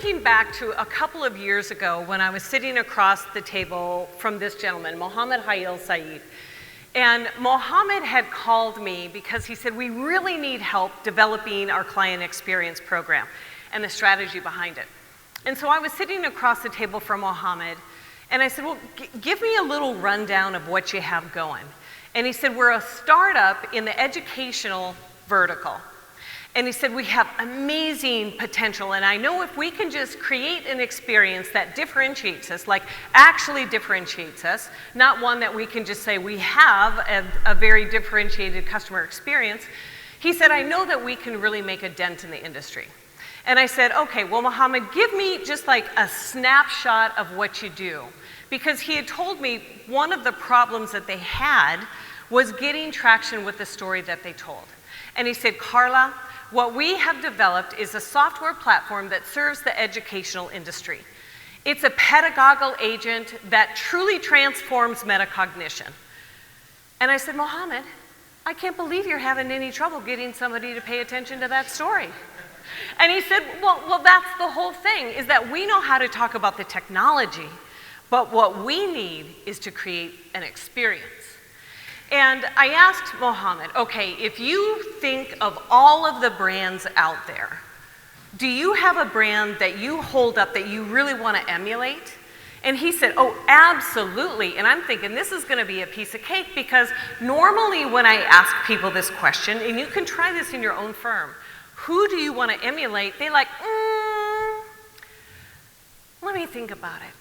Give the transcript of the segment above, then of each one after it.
thinking back to a couple of years ago when I was sitting across the table from this gentleman, Mohammed Hayil Saeed. And Mohammed had called me because he said, we really need help developing our client experience program and the strategy behind it. And so I was sitting across the table from Mohammed, and I said, well, give me a little rundown of what you have going. And he said, we're a startup in the educational vertical. And he said, we have amazing potential, and I know if we can just create an experience that differentiates us, like actually differentiates us, not one that we can just say we have a very differentiated customer experience, he said, I know that we can really make a dent in the industry. And I said, okay, well, Mohammed, give me just like a snapshot of what you do. Because he had told me one of the problems that they had was getting traction with the story that they told. And he said, Carla, what we have developed is a software platform that serves the educational industry. It's a pedagogical agent that truly transforms metacognition. And I said, Mohammed, I can't believe you're having any trouble getting somebody to pay attention to that story. And he said, well, that's the whole thing, is that we know how to talk about the technology, but what we need is to create an experience. And I asked Mohammed, okay, if you think of all of the brands out there, do you have a brand that you hold up that you really want to emulate? And he said, oh, absolutely. And I'm thinking this is going to be a piece of cake, because normally when I ask people this question, and you can try this in your own firm, who do you want to emulate? They're like, let me think about it.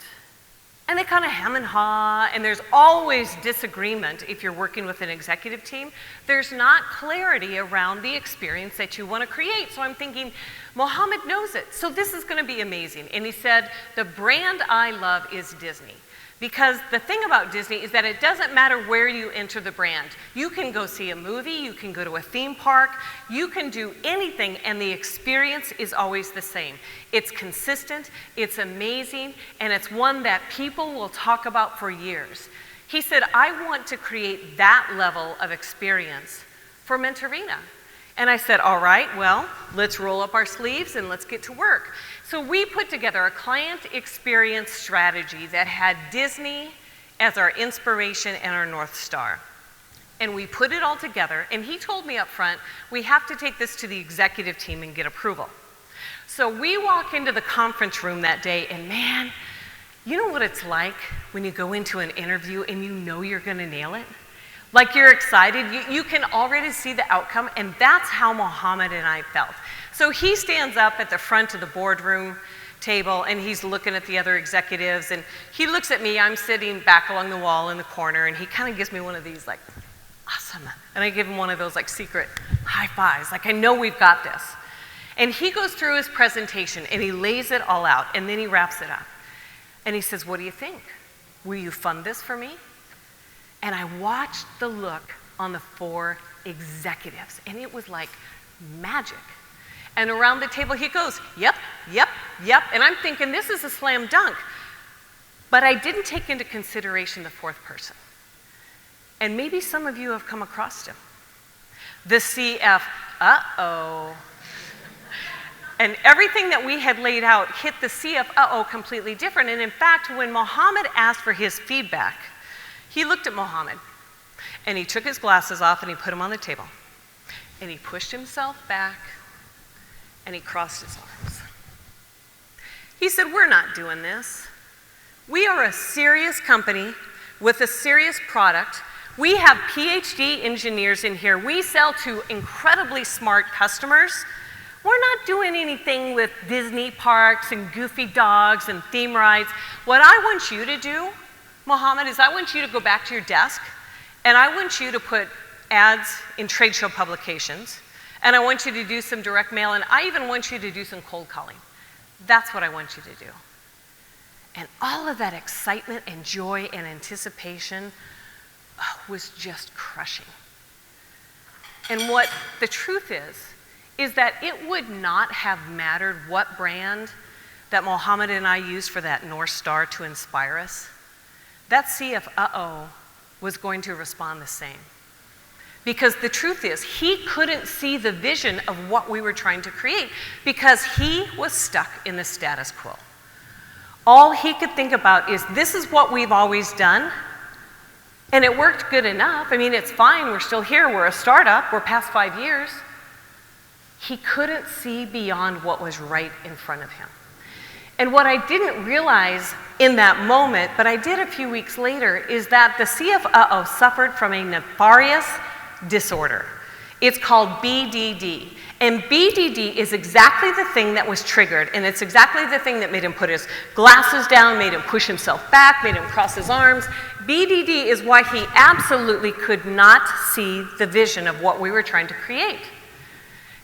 And they kind of hem and haw, and there's always disagreement if you're working with an executive team. There's not clarity around the experience that you want to create. So I'm thinking, Mohammed knows it, so this is going to be amazing. And he said, the brand I love is Disney. Because the thing about Disney is that it doesn't matter where you enter the brand. You can go see a movie, you can go to a theme park, you can do anything, and the experience is always the same. It's consistent, it's amazing, and it's one that people will talk about for years. He said, I want to create that level of experience for Mentorina. And I said, all right, well, let's roll up our sleeves and let's get to work. So we put together a client experience strategy that had Disney as our inspiration and our North Star. And we put it all together, and he told me up front, we have to take this to the executive team and get approval. So we walk into the conference room that day, and man, you know what it's like when you go into an interview and you know you're gonna nail it? Like you're excited, you can already see the outcome, and that's how Mohammed and I felt. So he stands up at the front of the boardroom table, and he's looking at the other executives, and he looks at me, I'm sitting back along the wall in the corner, and he kind of gives me one of these like, awesome. And I give him one of those like secret high fives, like I know we've got this. And he goes through his presentation, and he lays it all out, and then he wraps it up. And he says, what do you think? Will you fund this for me? And I watched the look on the 4 executives, and it was like magic. And around the table he goes, yep, yep, yep. And I'm thinking, this is a slam dunk. But I didn't take into consideration the 4th person. And maybe some of you have come across him. The CF, uh-oh. And everything that we had laid out hit the CF, uh-oh, completely different. And in fact, when Mohammed asked for his feedback, he looked at Mohammed, and he took his glasses off, and he put them on the table. And he pushed himself back, and he crossed his arms. He said, we're not doing this. We are a serious company with a serious product. We have PhD engineers in here. We sell to incredibly smart customers. We're not doing anything with Disney parks and goofy dogs and theme rides. What I want you to do, Mohammed, is I want you to go back to your desk, and I want you to put ads in trade show publications, and I want you to do some direct mail, and I even want you to do some cold calling. That's what I want you to do. And all of that excitement and joy and anticipation was just crushing. And what the truth is that it would not have mattered what brand that Mohammed and I used for that North Star to inspire us. That CF uh-oh was going to respond the same. Because the truth is, he couldn't see the vision of what we were trying to create because he was stuck in the status quo. All he could think about is, this is what we've always done, and it worked good enough. I mean, it's fine, we're still here, we're a startup, we're past 5 years. He couldn't see beyond what was right in front of him. And what I didn't realize in that moment, but I did a few weeks later, is that the CFO suffered from a nefarious disorder. It's called BDD. And BDD is exactly the thing that was triggered, and it's exactly the thing that made him put his glasses down, made him push himself back, made him cross his arms. BDD is why he absolutely could not see the vision of what we were trying to create.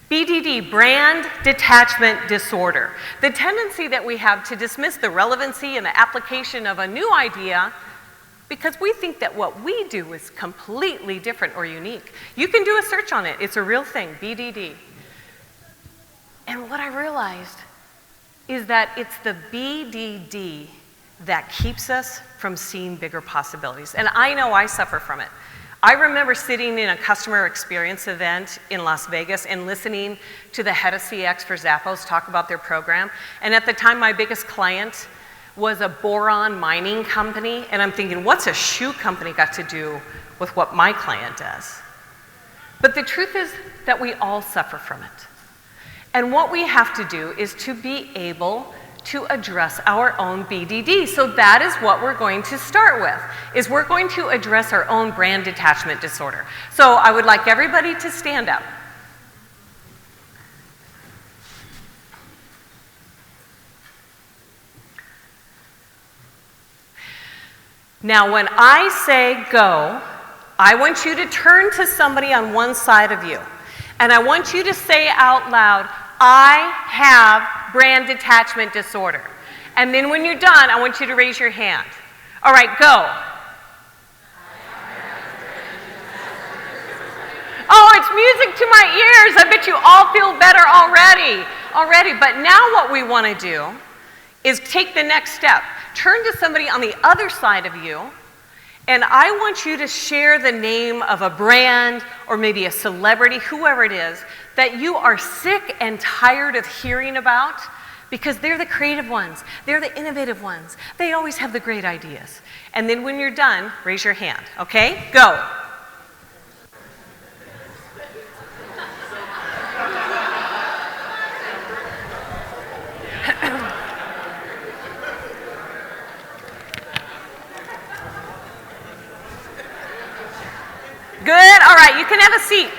BDD, brand detachment disorder. The tendency that we have to dismiss the relevancy and the application of a new idea because we think that what we do is completely different or unique. You can do a search on it. It's a real thing, BDD. And what I realized is that it's the BDD that keeps us from seeing bigger possibilities. And I know I suffer from it. I remember sitting in a customer experience event in Las Vegas and listening to the head of CX for Zappos talk about their program. And at the time, my biggest client was a boron mining company. And I'm thinking, what's a shoe company got to do with what my client does? But the truth is that we all suffer from it. And what we have to do is to be able to address our own BDD. So that is what we're going to start with, is we're going to address our own brand detachment disorder. So I would like everybody to stand up. Now, when I say go, I want you to turn to somebody on one side of you. And I want you to say out loud, I have brand detachment disorder. And then when you're done, I want you to raise your hand. All right, go. Oh, it's music to my ears. I bet you all feel better already. But now what we want to do is take the next step. Turn to somebody on the other side of you, and I want you to share the name of a brand or maybe a celebrity, whoever it is, that you are sick and tired of hearing about because they're the creative ones. They're the innovative ones. They always have the great ideas. And then when you're done, raise your hand, okay? Go. Good, all right, you can have a seat.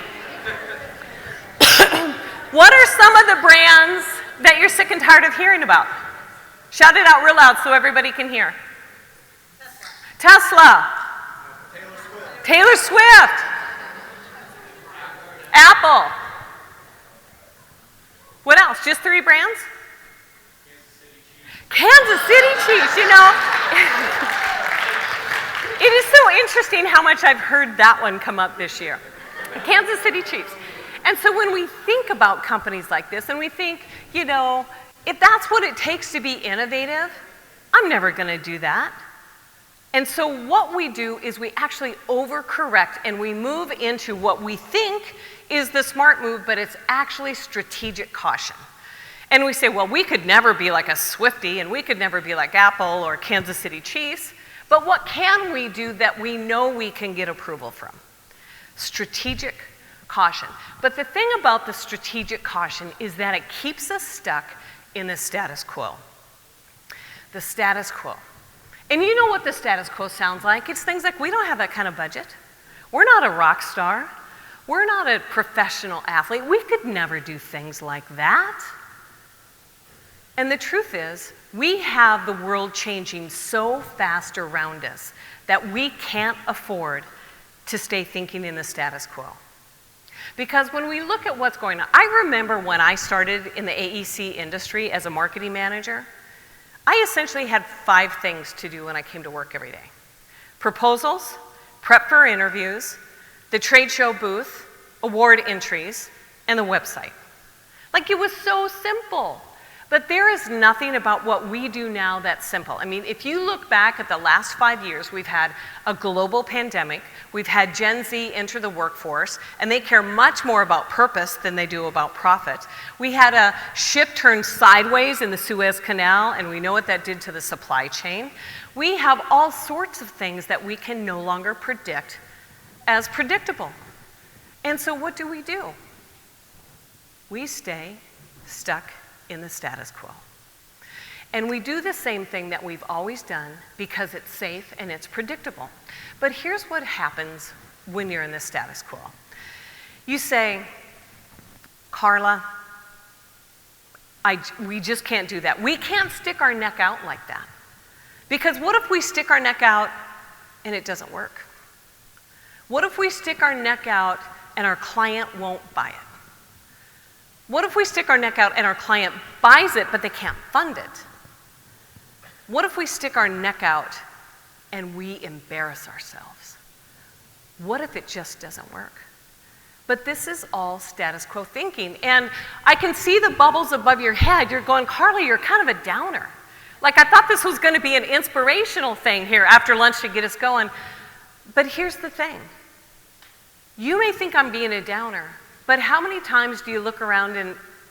What are some of the brands that you're sick and tired of hearing about? Shout it out real loud so everybody can hear. Tesla. Taylor Swift. Apple. What else? Just 3 brands? Kansas City Chiefs, you know. It is so interesting how much I've heard that one come up this year. Kansas City Chiefs. And so when we think about companies like this and we think, you know, if that's what it takes to be innovative, I'm never going to do that. And so what we do is we actually overcorrect and we move into what we think is the smart move, but it's actually strategic caution. And we say, well, we could never be like a Swiftie and we could never be like Apple or Kansas City Chiefs. But what can we do that we know we can get approval from? Strategic caution. But the thing about the strategic caution is that it keeps us stuck in the status quo. The status quo. And you know what the status quo sounds like? It's things like, we don't have that kind of budget. We're not a rock star. We're not a professional athlete. We could never do things like that. And the truth is, we have the world changing so fast around us that we can't afford to stay thinking in the status quo. Because when we look at what's going on, I remember when I started in the AEC industry as a marketing manager, I essentially had 5 things to do when I came to work every day. Proposals, prep for interviews, the trade show booth, award entries, and the website. Like, it was so simple. But there is nothing about what we do now that's simple. I mean, if you look back at the last 5 years, we've had a global pandemic, we've had Gen Z enter the workforce, and they care much more about purpose than they do about profit. We had a ship turn sideways in the Suez Canal, and we know what that did to the supply chain. We have all sorts of things that we can no longer predict as predictable. And so what do? We stay stuck in the status quo. And we do the same thing that we've always done because it's safe and it's predictable. But here's what happens when you're in the status quo. You say, Carla, we just can't do that. We can't stick our neck out like that. Because what if we stick our neck out and it doesn't work? What if we stick our neck out and our client won't buy it? What if we stick our neck out and our client buys it, but they can't fund it? What if we stick our neck out and we embarrass ourselves? What if it just doesn't work? But this is all status quo thinking. And I can see the bubbles above your head. You're going, Carla, you're kind of a downer. Like, I thought this was going to be an inspirational thing here after lunch to get us going. But here's the thing. You may think I'm being a downer, but how many times do you look around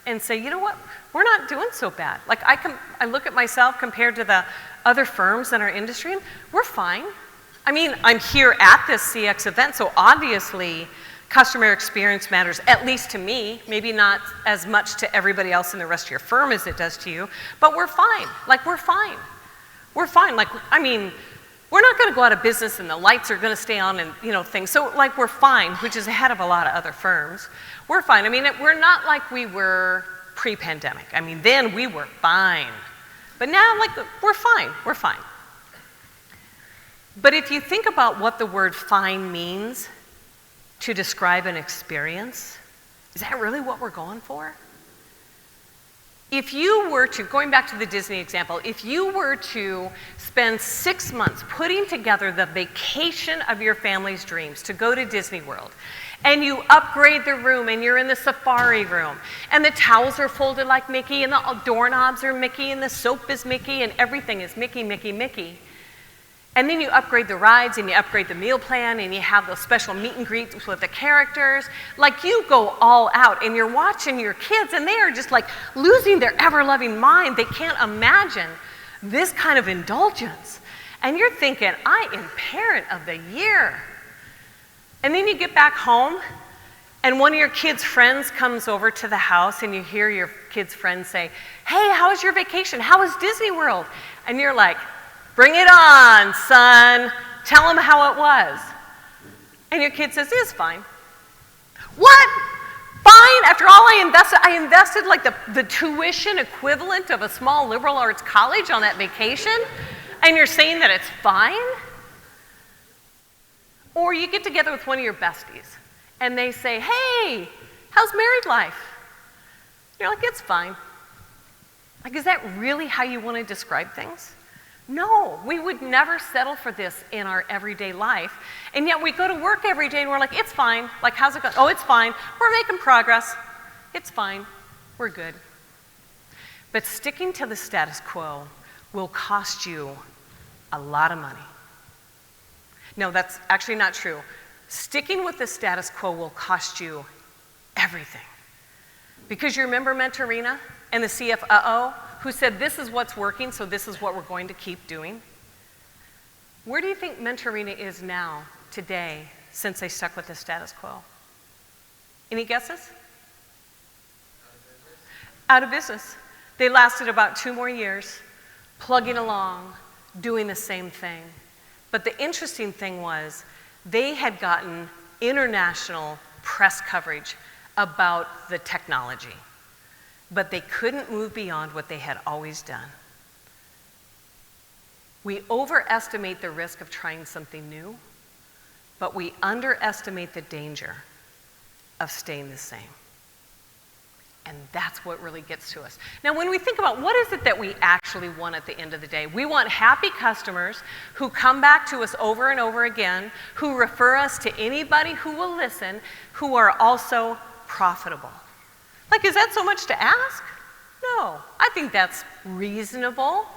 and say, you know what, we're not doing so bad. Like, I look at myself compared to the other firms in our industry, and we're fine. I mean, I'm here at this CX event, so obviously customer experience matters, at least to me, maybe not as much to everybody else in the rest of your firm as it does to you, but we're fine. Like, we're fine. We're fine. Like, I mean, we're not going to go out of business and the lights are going to stay on and, things. So, like, we're fine, which is ahead of a lot of other firms. We're fine. I mean, we're not like we were pre-pandemic. I mean, then we were fine. But now, like, we're fine. We're fine. But if you think about what the word fine means to describe an experience, is that really what we're going for? If you were to, going back to the Disney example, if you were to spend 6 months putting together the vacation of your family's dreams to go to Disney World, and you upgrade the room and you're in the safari room, and the towels are folded like Mickey, and the doorknobs are Mickey, and the soap is Mickey, and everything is Mickey, Mickey, Mickey. And then you upgrade the rides and you upgrade the meal plan and you have those special meet and greets with the characters. Like, you go all out and you're watching your kids and they are just like losing their ever-loving mind. They can't imagine this kind of indulgence. And you're thinking, I am parent of the year. And then you get back home and one of your kids' friends comes over to the house and you hear your kid's friend say, hey, how was your vacation? How was Disney World? And you're like, bring it on, son. Tell them how it was. And your kid says, it's fine. What? Fine? After all I invested like the tuition equivalent of a small liberal arts college on that vacation, and you're saying that it's fine? Or you get together with one of your besties, and they say, hey, how's married life? You're like, it's fine. Like, is that really how you want to describe things? No, we would never settle for this in our everyday life. And yet we go to work every day and we're like, it's fine. Like, how's it going? Oh, it's fine. We're making progress. It's fine. We're good. But sticking to the status quo will cost you a lot of money. No, that's actually not true. Sticking with the status quo will cost you everything. Because you remember Mentorina and the CFO who said, this is what's working, so this is what we're going to keep doing? Where do you think Mentorina is now, today, since they stuck with the status quo? Any guesses? Out of business. They lasted about 2 more years, plugging along, doing the same thing. But the interesting thing was, they had gotten international press coverage about the technology. But they couldn't move beyond what they had always done. We overestimate the risk of trying something new, but we underestimate the danger of staying the same. And that's what really gets to us. Now, when we think about what is it that we actually want at the end of the day, we want happy customers who come back to us over and over again, who refer us to anybody who will listen, who are also profitable. Like, is that so much to ask? No, I think that's reasonable.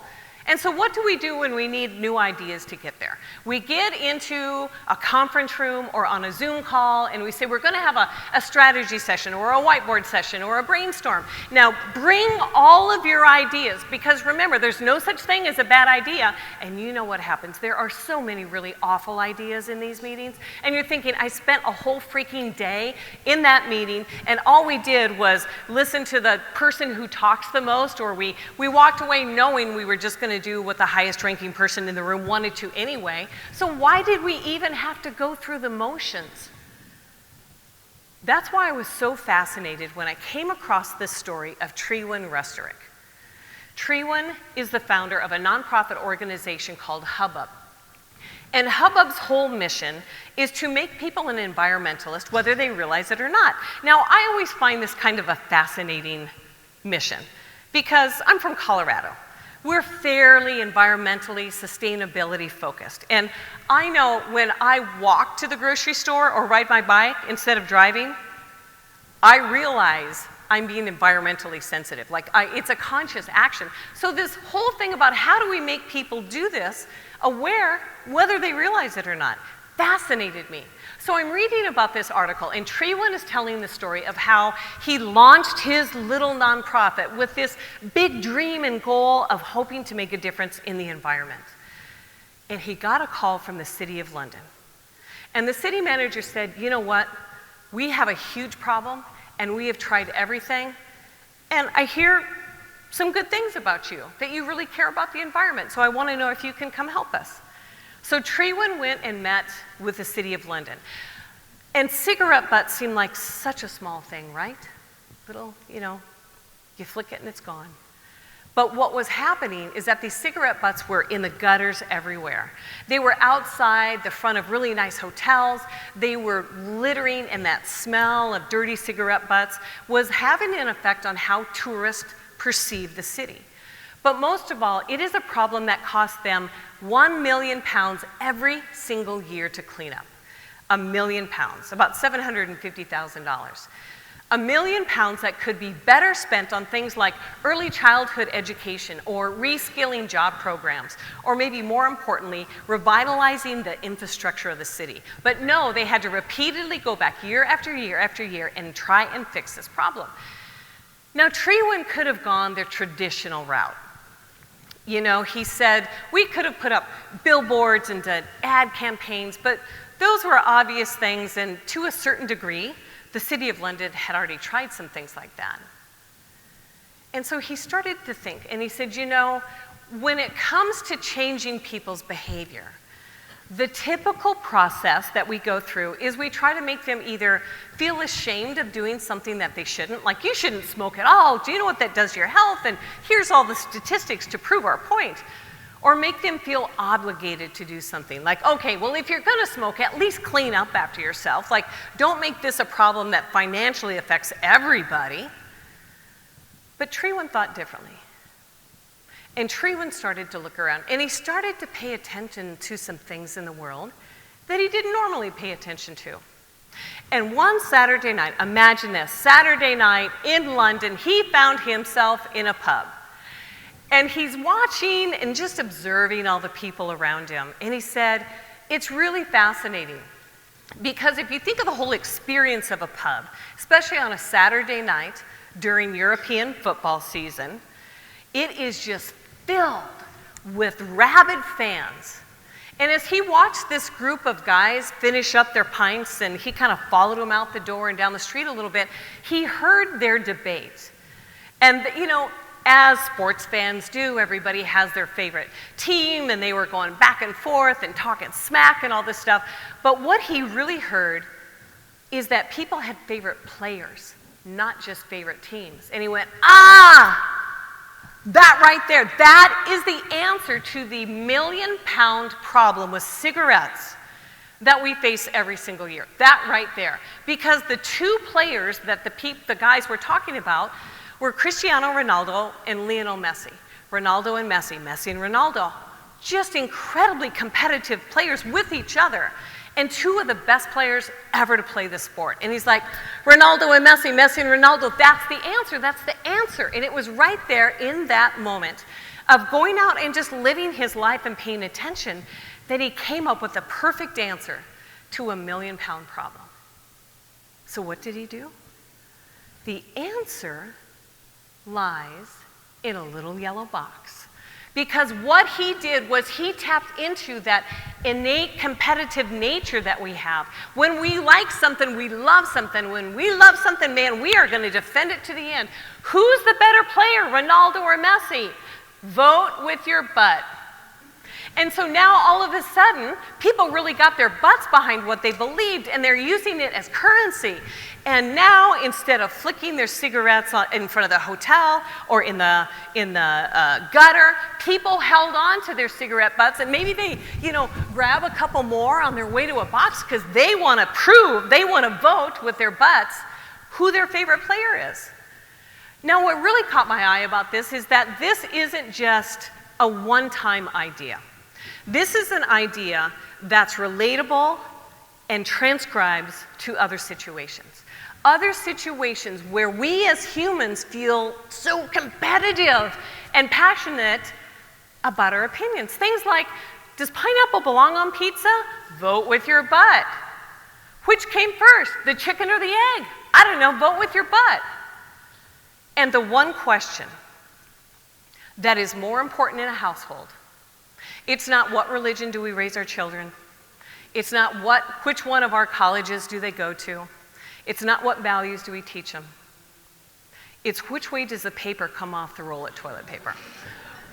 And so what do we do when we need new ideas to get there? We get into a conference room or on a Zoom call and we say we're going to have a strategy session or a whiteboard session or a brainstorm. Now bring all of your ideas, because remember, there's no such thing as a bad idea. And you know what happens. There are so many really awful ideas in these meetings. And you're thinking, I spent a whole freaking day in that meeting and all we did was listen to the person who talks the most, or we walked away knowing we were just going to do what the highest ranking person in the room wanted to anyway. So why did we even have to go through the motions? That's why I was so fascinated when I came across this story of Trewin Restorick. Trewin is the founder of a nonprofit organization called Hubbub. And Hubbub's whole mission is to make people an environmentalist, whether they realize it or not. Now, I always find this kind of a fascinating mission because I'm from Colorado. We're fairly environmentally, sustainability focused. And I know when I walk to the grocery store or ride my bike instead of driving, I realize I'm being environmentally sensitive. Like, it's a conscious action. So this whole thing about how do we make people do this aware, whether they realize it or not, fascinated me. So I'm reading about this article, and Trewin is telling the story of how he launched his little nonprofit with this big dream and goal of hoping to make a difference in the environment. And he got a call from the City of London. And the city manager said, you know what? We have a huge problem, and we have tried everything. And I hear some good things about you, that you really care about the environment. So I want to know if you can come help us. So Trewin went and met with the City of London. And cigarette butts seem like such a small thing, right? Little, you flick it and it's gone. But what was happening is that these cigarette butts were in the gutters everywhere. They were outside the front of really nice hotels. They were littering, and that smell of dirty cigarette butts was having an effect on how tourists perceive the city. But most of all, it is a problem that costs them £1 million every single year to clean up. £1 million, about $750,000. £1 million that could be better spent on things like early childhood education or reskilling job programs, or maybe more importantly, revitalizing the infrastructure of the city. But no, they had to repeatedly go back year after year after year and try and fix this problem. Now, Trewin could have gone the traditional route. He said, we could have put up billboards and done ad campaigns, but those were obvious things, and to a certain degree, the City of London had already tried some things like that. And so he started to think, and he said, when it comes to changing people's behavior, the typical process that we go through is we try to make them either feel ashamed of doing something that they shouldn't, like you shouldn't smoke at all, do you know what that does to your health, and here's all the statistics to prove our point. Or make them feel obligated to do something, like, okay, well, if you're gonna smoke, at least clean up after yourself. Like, don't make this a problem that financially affects everybody. But Trewin thought differently. And Trewin started to look around, and he started to pay attention to some things in the world that he didn't normally pay attention to. And one Saturday night, imagine this, Saturday night in London, he found himself in a pub. And he's watching and just observing all the people around him. And he said, it's really fascinating. Because if you think of the whole experience of a pub, especially on a Saturday night during European football season, it is just filled with rabid fans. And as he watched this group of guys finish up their pints, and he kind of followed them out the door and down the street a little bit, he heard their debate. And, as sports fans do, everybody has their favorite team, and they were going back and forth and talking smack and all this stuff. But what he really heard is that people had favorite players, not just favorite teams. And he went, that right there, that is the answer to the £1 million problem with cigarettes that we face every single year. That right there. Because the two players that the guys were talking about were Cristiano Ronaldo and Lionel Messi. Ronaldo and Messi, Messi and Ronaldo. just incredibly competitive players with each other, and two of the best players ever to play the sport. And he's like, Ronaldo and Messi, Messi and Ronaldo, that's the answer, that's the answer. And it was right there in that moment of going out and just living his life and paying attention that he came up with the perfect answer to a million-pound problem. So what did he do? The answer lies in a little yellow box. Because what he did was he tapped into that innate competitive nature that we have. When we like something, we love something. When we love something, man, we are going to defend it to the end. Who's the better player, Ronaldo or Messi? Vote with your butt. And so now all of a sudden, people really got their butts behind what they believed, and they're using it as currency. And now, instead of flicking their cigarettes in front of the hotel or in the gutter, people held on to their cigarette butts, and maybe they, grab a couple more on their way to a box because they want to prove, they want to vote with their butts who their favorite player is. Now, what really caught my eye about this is that this isn't just a one-time idea. This is an idea that's relatable and transcribes to other situations. Other situations where we as humans feel so competitive and passionate about our opinions. Things like, does pineapple belong on pizza? Vote with your butt. Which came first, the chicken or the egg? I don't know, vote with your butt. And the one question that is more important in a household, it's not what religion do we raise our children. It's not which one of our colleges do they go to. It's not what values do we teach them. It's which way does the paper come off the roll of toilet paper.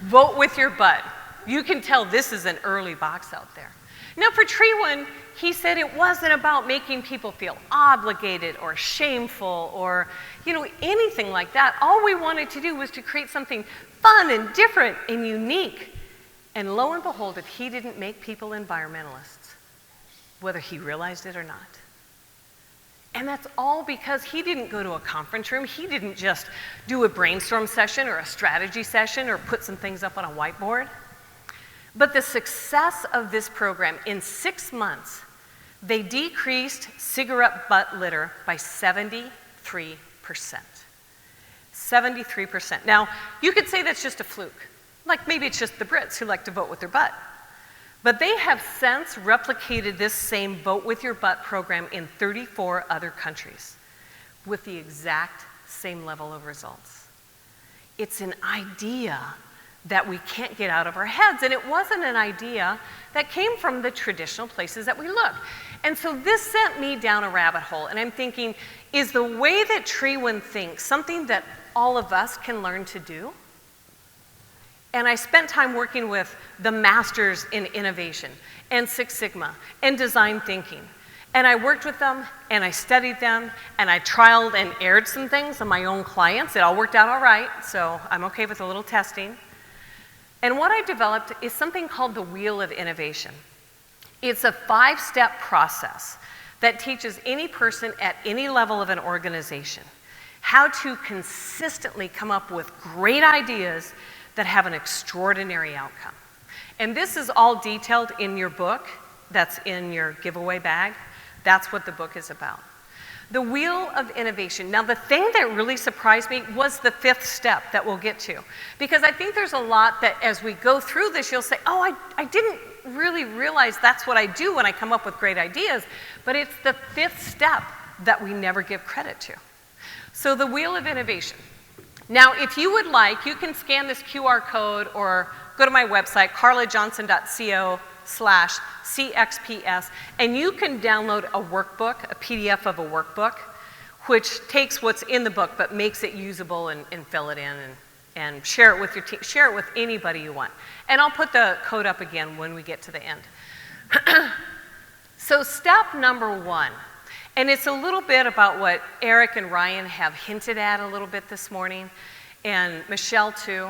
Vote with your butt. You can tell this is an early box out there. Now for Trewen, he said it wasn't about making people feel obligated or shameful or anything like that. All we wanted to do was to create something fun and different and unique. And lo and behold, if he didn't make people environmentalists, whether he realized it or not. And that's all because he didn't go to a conference room. He didn't just do a brainstorm session or a strategy session or put some things up on a whiteboard. But the success of this program, in 6 months, they decreased cigarette butt litter by 73%. 73%. Now, you could say that's just a fluke. Like maybe it's just the Brits who like to vote with their butt. But they have since replicated this same Vote With Your Butt program in 34 other countries with the exact same level of results. It's an idea that we can't get out of our heads, and it wasn't an idea that came from the traditional places that we look. And so this sent me down a rabbit hole, and I'm thinking, is the way that Trewen thinks something that all of us can learn to do? And I spent time working with the masters in innovation and Six Sigma and design thinking. And I worked with them and I studied them and I trialed and errored some things on my own clients. It all worked out all right, so I'm okay with a little testing. And what I developed is something called the Wheel of Innovation. It's a 5-step process that teaches any person at any level of an organization how to consistently come up with great ideas that have an extraordinary outcome. And this is all detailed in your book that's in your giveaway bag. That's what the book is about. The Wheel of Innovation. Now, the thing that really surprised me was the 5th step that we'll get to. Because I think there's a lot that as we go through this, you'll say, oh, I didn't really realize that's what I do when I come up with great ideas. But it's the 5th step that we never give credit to. So the Wheel of Innovation. Now, if you would like, you can scan this QR code or go to my website, carlajohnson.co/CXps, and you can download a workbook, a PDF of a workbook, which takes what's in the book but makes it usable and fill it in and share it with your team, share it with anybody you want. And I'll put the code up again when we get to the end. So step number 1, and it's a little bit about what Eric and Ryan have hinted at a little bit this morning, and Michelle too,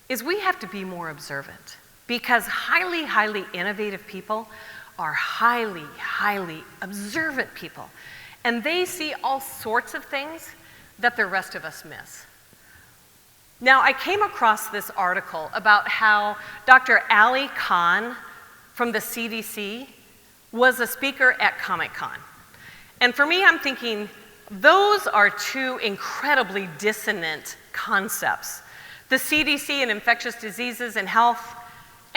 is we have to be more observant. Because highly, highly innovative people are highly, highly observant people. And they see all sorts of things that the rest of us miss. Now, I came across this article about how Dr. Ali Khan from the CDC was a speaker at Comic-Con. And for me, I'm thinking, those are two incredibly dissonant concepts. The CDC and infectious diseases and health,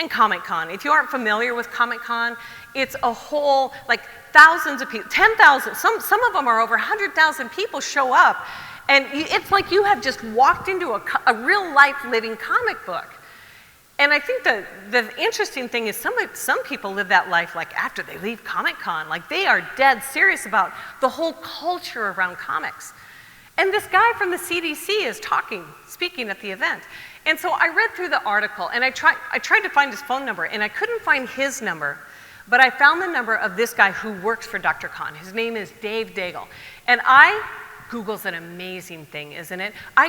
and Comic-Con. If you aren't familiar with Comic-Con, it's a whole, like thousands of people, 10,000, some of them are over 100,000 people show up. And it's like you have just walked into a real life living comic book. And I think the interesting thing is some people live that life like after they leave Comic-Con, like they are dead serious about the whole culture around comics. And this guy from the CDC is speaking at the event. And so I read through the article and I tried to find his phone number and I couldn't find his number, but I found the number of this guy who works for Dr. Khan. His name is Dave Daigle. And Google's an amazing thing, isn't it? I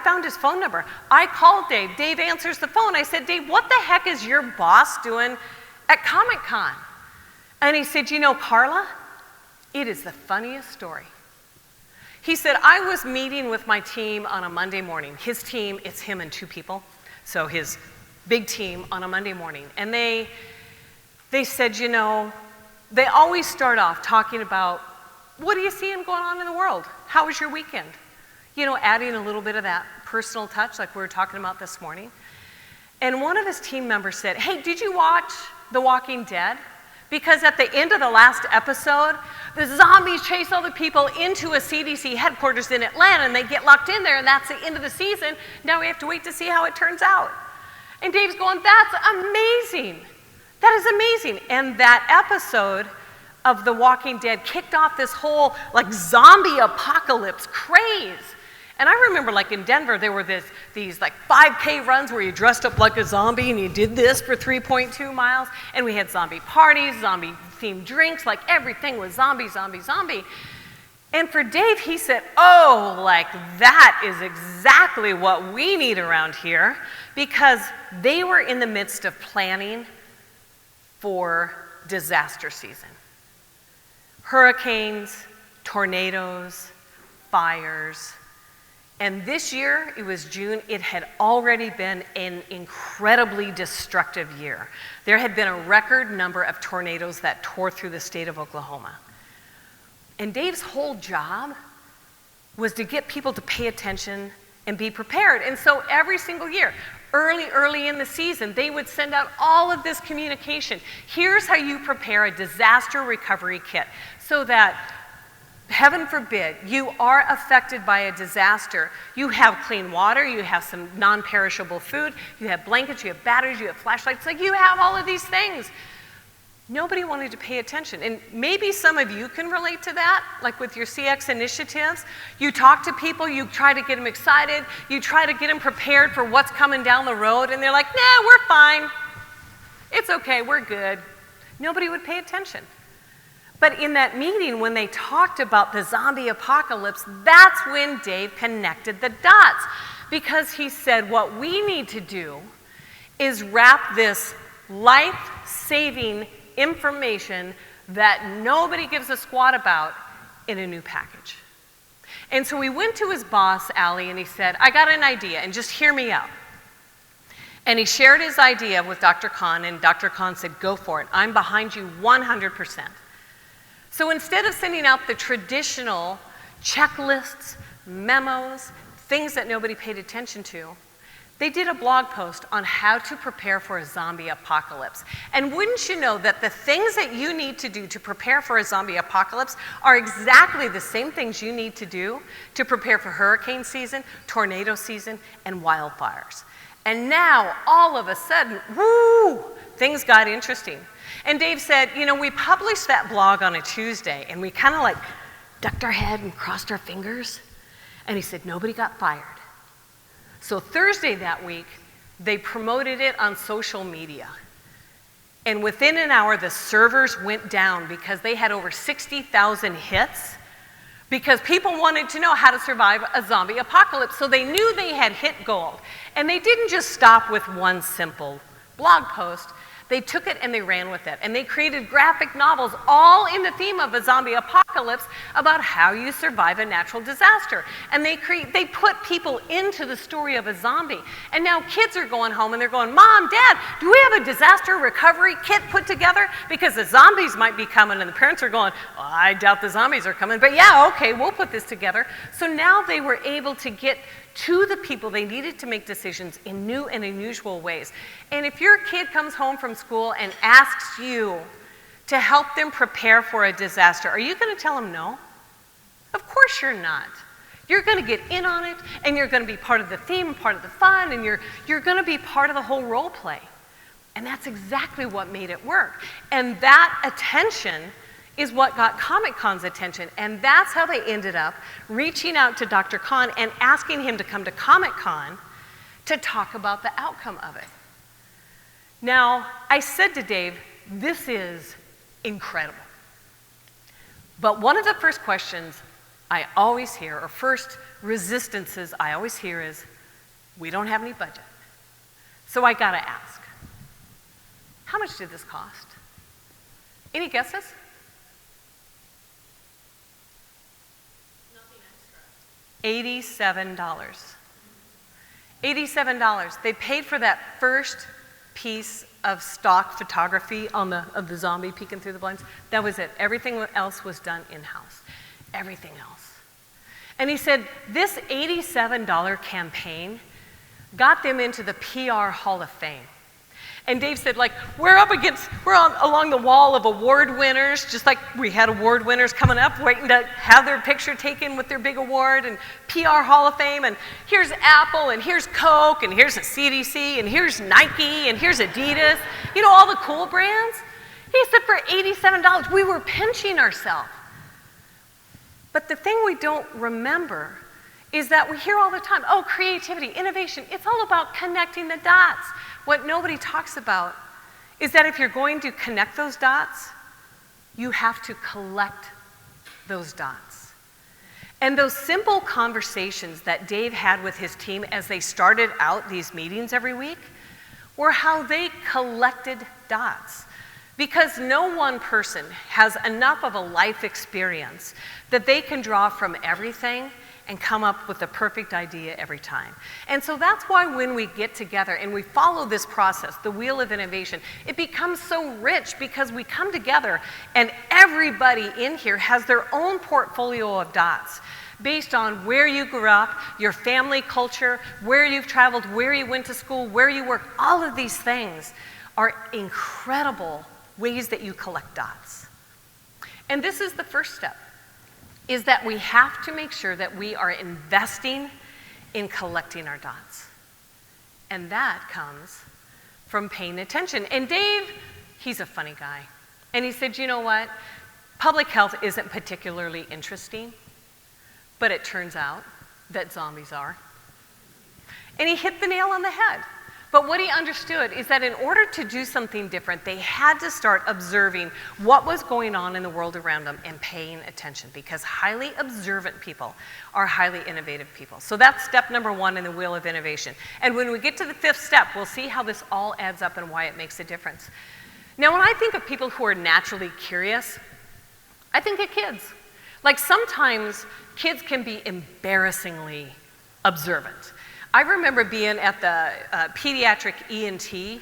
found his phone number. I called Dave. Dave answers the phone. I said, Dave, what the heck is your boss doing at Comic-Con? And he said, you know, Carla, it is the funniest story. He said, I was meeting with my team on a Monday morning. His team, it's him and two people. So his big team on a Monday morning. And they said, you know, they always start off talking about, what are you seeing going on in the world? How was your weekend? You know, adding a little bit of that personal touch like we were talking about this morning. And one of his team members said, hey, did you watch The Walking Dead? Because at the end of the last episode, the zombies chase all the people into a CDC headquarters in Atlanta and they get locked in there and that's the end of the season. Now we have to wait to see how it turns out. And Dave's going, that's amazing. That is amazing. And that episode of The Walking Dead kicked off this whole like zombie apocalypse craze. And I remember like in Denver, there were these like 5K runs where you dressed up like a zombie and you did this for 3.2 miles. And we had zombie parties, zombie themed drinks, like everything was zombie, zombie, zombie. And for Dave, he said, oh, like that is exactly what we need around here, because they were in the midst of planning for disaster season. Hurricanes, tornadoes, fires. And this year, it was June, it had already been an incredibly destructive year. There had been a record number of tornadoes that tore through the state of Oklahoma. And Dave's whole job was to get people to pay attention and be prepared. And so every single year, early in the season, they would send out all of this communication. Here's how you prepare a disaster recovery kit so that, heaven forbid, you are affected by a disaster. You have clean water, you have some non-perishable food, you have blankets, you have batteries, you have flashlights, like you have all of these things. Nobody wanted to pay attention. And maybe some of you can relate to that, like with your CX initiatives. You talk to people, you try to get them excited, you try to get them prepared for what's coming down the road, and they're like, nah, we're fine. It's okay, we're good. Nobody would pay attention. But in that meeting, when they talked about the zombie apocalypse, that's when Dave connected the dots. Because he said, what we need to do is wrap this life-saving information that nobody gives a squat about in a new package. And so he went to his boss, Ali, and he said, I got an idea, and just hear me out. And he shared his idea with Dr. Khan, and Dr. Khan said, go for it. I'm behind you 100%. So instead of sending out the traditional checklists, memos, things that nobody paid attention to, they did a blog post on how to prepare for a zombie apocalypse. And wouldn't you know that the things that you need to do to prepare for a zombie apocalypse are exactly the same things you need to do to prepare for hurricane season, tornado season, and wildfires. And now, all of a sudden, woo, things got interesting. And Dave said, you know, we published that blog on a Tuesday, and we kind of like ducked our head and crossed our fingers. And he said, nobody got fired. So Thursday that week, they promoted it on social media. And within an hour, the servers went down because they had over 60,000 hits, because people wanted to know how to survive a zombie apocalypse. So they knew they had hit gold. And they didn't just stop with one simple blog post. They took it and they ran with it. And they created graphic novels all in the theme of a zombie apocalypse. apocalypse about how you survive a natural disaster. And they put people into the story of a zombie. And now kids are going home and they're going, Mom, Dad, do we have a disaster recovery kit put together? Because the zombies might be coming. And the parents are going, well, I doubt the zombies are coming. But yeah, okay, we'll put this together. So now they were able to get to the people they needed to make decisions in new and unusual ways. And if your kid comes home from school and asks you to help them prepare for a disaster, are you going to tell them no? Of course you're not. You're going to get in on it, and you're going to be part of the theme, part of the fun, and you're going to be part of the whole role play. And that's exactly what made it work. And that attention is what got Comic-Con's attention. And that's how they ended up reaching out to Dr. Khan and asking him to come to Comic-Con to talk about the outcome of it. Now, I said to Dave, this is incredible. But one of the first questions I always hear, or first resistances I always hear is, we don't have any budget. So I gotta ask, how much did this cost? Any guesses? Nothing extra. $87. $87. They paid for that first piece of stock photography of the zombie peeking through the blinds. That was it. Everything else was done in-house. Everything else. And he said this $87 campaign got them into the PR Hall of Fame. And Dave said, like, we're along the wall of award winners, just like we had award winners coming up, waiting to have their picture taken with their big award, and PR Hall of Fame, and here's Apple, and here's Coke, and here's the CDC, and here's Nike, and here's Adidas, you know, all the cool brands. He said for $87, we were pinching ourselves. But the thing we don't remember is that we hear all the time, oh, creativity, innovation, it's all about connecting the dots. What nobody talks about is that if you're going to connect those dots, you have to collect those dots. And those simple conversations that Dave had with his team as they started out these meetings every week were how they collected dots. Because no one person has enough of a life experience that they can draw from everything and come up with the perfect idea every time. And so that's why when we get together and we follow this process, the wheel of innovation, it becomes so rich because we come together and everybody in here has their own portfolio of dots based on where you grew up, your family culture, where you've traveled, where you went to school, where you work. All of these things are incredible ways that you collect dots. And this is the first step, is that we have to make sure that we are investing in collecting our dots. And that comes from paying attention. And Dave, he's a funny guy. And he said, you know what? Public health isn't particularly interesting, but it turns out that zombies are. And he hit the nail on the head. But what he understood is that in order to do something different, they had to start observing what was going on in the world around them and paying attention, because highly observant people are highly innovative people. So that's step number one in the wheel of innovation. And when we get to the fifth step, we'll see how this all adds up and why it makes a difference. Now, when I think of people who are naturally curious, I think of kids. Like sometimes kids can be embarrassingly observant. I remember being at the pediatric ENT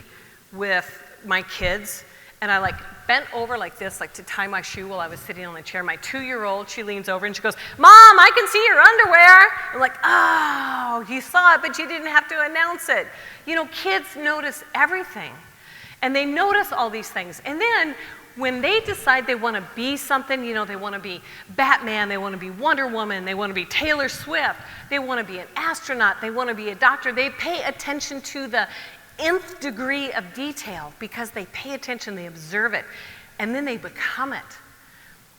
with my kids, and I bent over like this, to tie my shoe while I was sitting on the chair. My 2-year-old, she leans over and she goes, "Mom, I can see your underwear." I'm like, oh, you saw it, but you didn't have to announce it. You know, kids notice everything, and they notice all these things. And then when they decide they want to be something, you know, they want to be Batman, they want to be Wonder Woman, they want to be Taylor Swift, they want to be an astronaut, they want to be a doctor, they pay attention to the nth degree of detail because they pay attention, they observe it, and then they become it.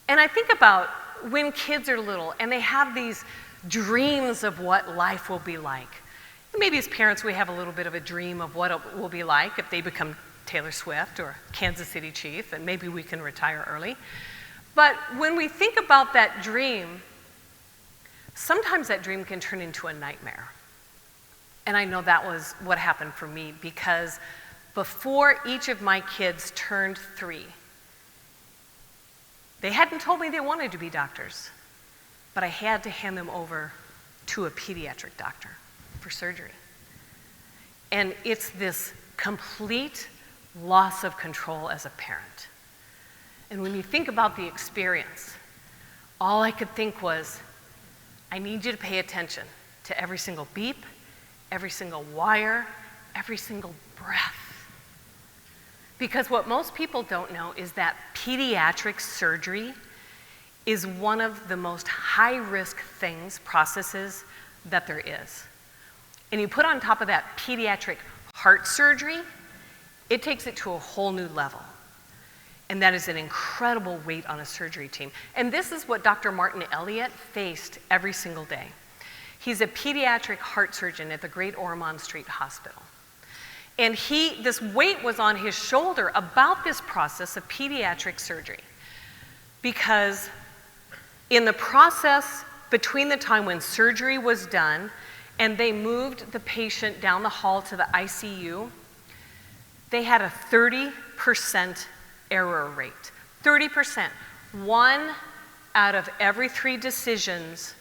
And I think about when kids are little and they have these dreams of what life will be like. Maybe as parents we have a little bit of a dream of what it will be like if they become Taylor Swift or Kansas City Chief, and maybe we can retire early. But when we think about that dream, sometimes that dream can turn into a nightmare. And I know that was what happened for me, because before each of my kids turned 3, They hadn't told me they wanted to be doctors, but I had to hand them over to a pediatric doctor for surgery. And it's this complete loss of control as a parent. And when you think about the experience, all I could think was, I need you to pay attention to every single beep, every single wire, every single breath. Because what most people don't know is that pediatric surgery is one of the most high-risk processes that there is. And you put on top of that pediatric heart surgery, it takes it to a whole new level. And that is an incredible weight on a surgery team. And this is what Dr. Martin Elliott faced every single day. He's a pediatric heart surgeon at the Great Ormond Street Hospital. And this weight was on his shoulder about this process of pediatric surgery. Because in the process between the time when surgery was done and they moved the patient down the hall to the ICU, they had a 30% error rate. 30%. 1 out of every 3 decisions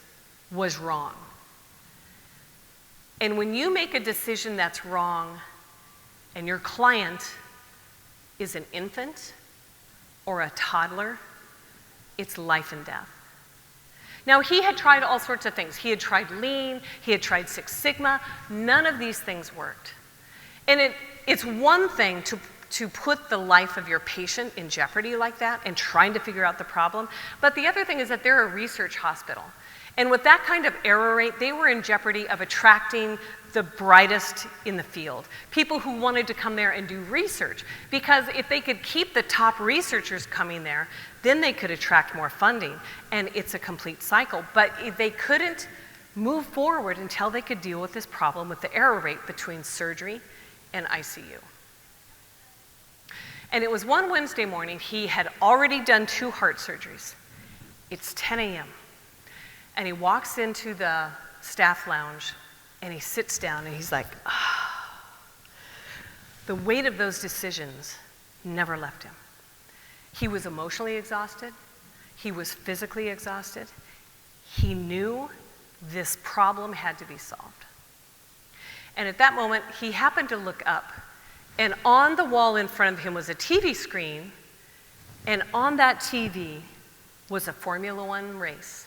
was wrong. And when you make a decision that's wrong, and your client is an infant or a toddler, it's life and death. Now, he had tried all sorts of things. He had tried Lean, he had tried Six Sigma. None of these things worked. And it's one thing to put the life of your patient in jeopardy like that and trying to figure out the problem, but the other thing is that they're a research hospital. And with that kind of error rate, they were in jeopardy of attracting the brightest in the field, people who wanted to come there and do research. Because if they could keep the top researchers coming there, then they could attract more funding, and it's a complete cycle. But they couldn't move forward until they could deal with this problem with the error rate between surgery and ICU. And it was one Wednesday morning, he had already done 2 heart surgeries. It's 10 a.m. And he walks into the staff lounge and he sits down and he's like, ah. The weight of those decisions never left him. He was emotionally exhausted. He was physically exhausted. He knew this problem had to be solved. And at that moment, he happened to look up, and on the wall in front of him was a TV screen, and on that TV was a Formula One race.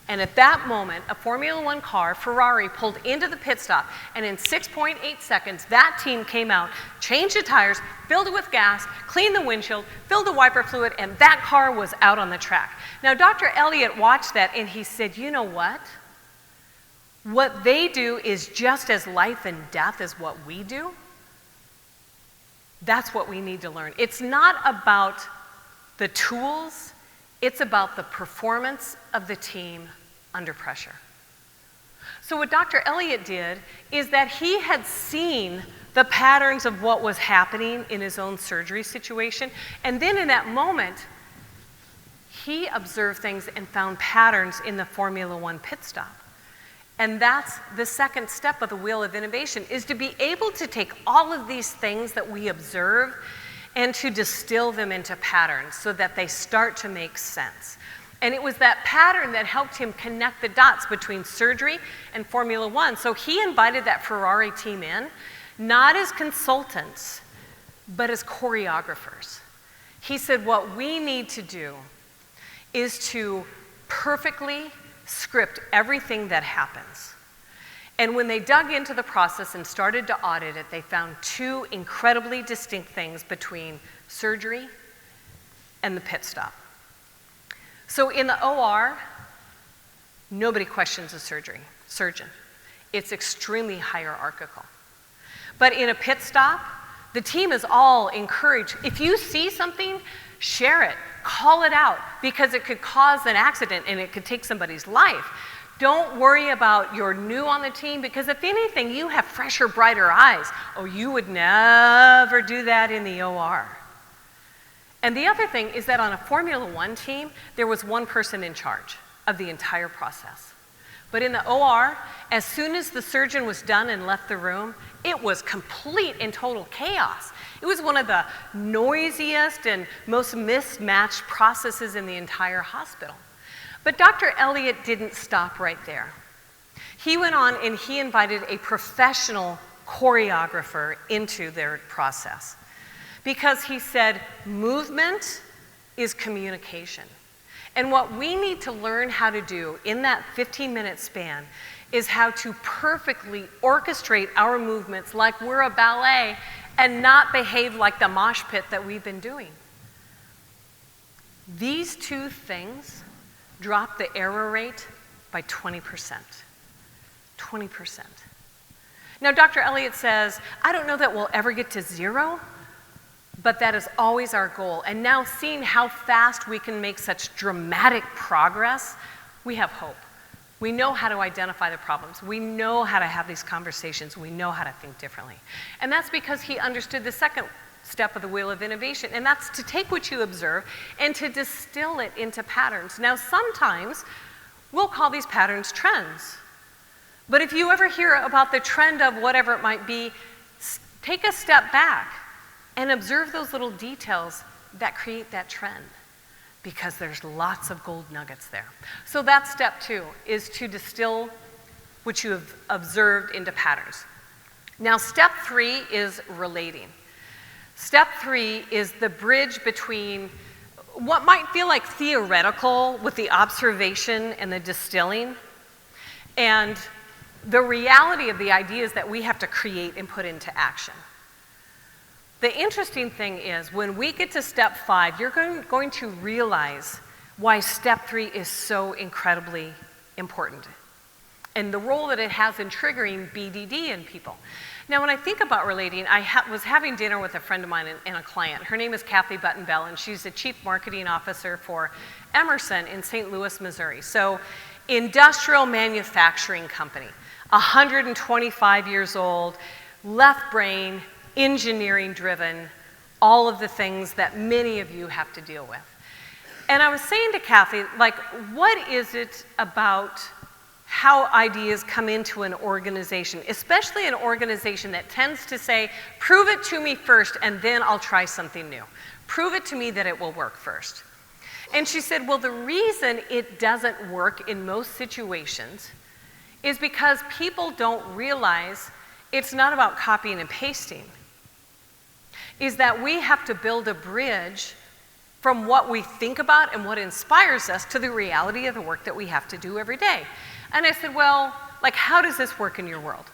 And at that moment, a Formula One car, Ferrari, pulled into the pit stop, and in 6.8 seconds, that team came out, changed the tires, filled it with gas, cleaned the windshield, filled the wiper fluid, and that car was out on the track. Now, Dr. Elliott watched that, and he said, you know what? What they do is just as life and death as what we do. That's what we need to learn. It's not about the tools, it's about the performance of the team under pressure. So what Dr. Elliott did is that he had seen the patterns of what was happening in his own surgery situation, and then in that moment, he observed things and found patterns in the Formula One pit stop. And that's the second step of the wheel of innovation, is to be able to take all of these things that we observe and to distill them into patterns so that they start to make sense. And it was that pattern that helped him connect the dots between surgery and Formula One. So he invited that Ferrari team in, not as consultants, but as choreographers. He said, what we need to do is to perfectly script everything that happens. And when they dug into the process and started to audit it, they found 2 incredibly distinct things between surgery and the pit stop. So in the OR, nobody questions a surgeon. It's extremely hierarchical. But in a pit stop, the team is all encouraged. If you see something, share it, call it out, because it could cause an accident and it could take somebody's life. Don't worry about you're new on the team, because if anything, you have fresher, brighter eyes. Oh, you would never do that in the OR. And the other thing is that on a Formula One team, there was one person in charge of the entire process. But in the OR, as soon as the surgeon was done and left the room, it was complete and total chaos. It was one of the noisiest and most mismatched processes in the entire hospital. But Dr. Elliott didn't stop right there. He went on and he invited a professional choreographer into their process because he said, movement is communication. And what we need to learn how to do in that 15-minute span is how to perfectly orchestrate our movements like we're a ballet and not behave like the mosh pit that we've been doing. These two things drop the error rate by 20%. 20%. Now, Dr. Elliott says, I don't know that we'll ever get to zero, but that is always our goal. And now seeing how fast we can make such dramatic progress, we have hope. We know how to identify the problems. We know how to have these conversations. We know how to think differently. And that's because he understood the second step of the wheel of innovation, and that's to take what you observe and to distill it into patterns. Now, sometimes we'll call these patterns trends. But if you ever hear about the trend of whatever it might be, take a step back and observe those little details that create that trend, because there's lots of gold nuggets there. So that's step 2, is to distill what you have observed into patterns. Now, step 3 is relating. Step 3 is the bridge between what might feel like theoretical with the observation and the distilling, and the reality of the ideas that we have to create and put into action. The interesting thing is, when we get to step 5, you're going to realize why step 3 is so incredibly important and the role that it has in triggering BDD in people. Now, when I think about relating, I was having dinner with a friend of mine and a client. Her name is Kathy Button-Bell, and she's the Chief Marketing Officer for Emerson in St. Louis, Missouri. So, industrial manufacturing company, 125 years old, left brain, engineering driven, all of the things that many of you have to deal with. And I was saying to Kathy, like, what is it about how ideas come into an organization, especially an organization that tends to say, prove it to me first and then I'll try something new. Prove it to me that it will work first. And she said, well, the reason it doesn't work in most situations is because people don't realize it's not about copying and pasting. Is that we have to build a bridge from what we think about and what inspires us to the reality of the work that we have to do every day. And I said, well, like, how does this work in your world?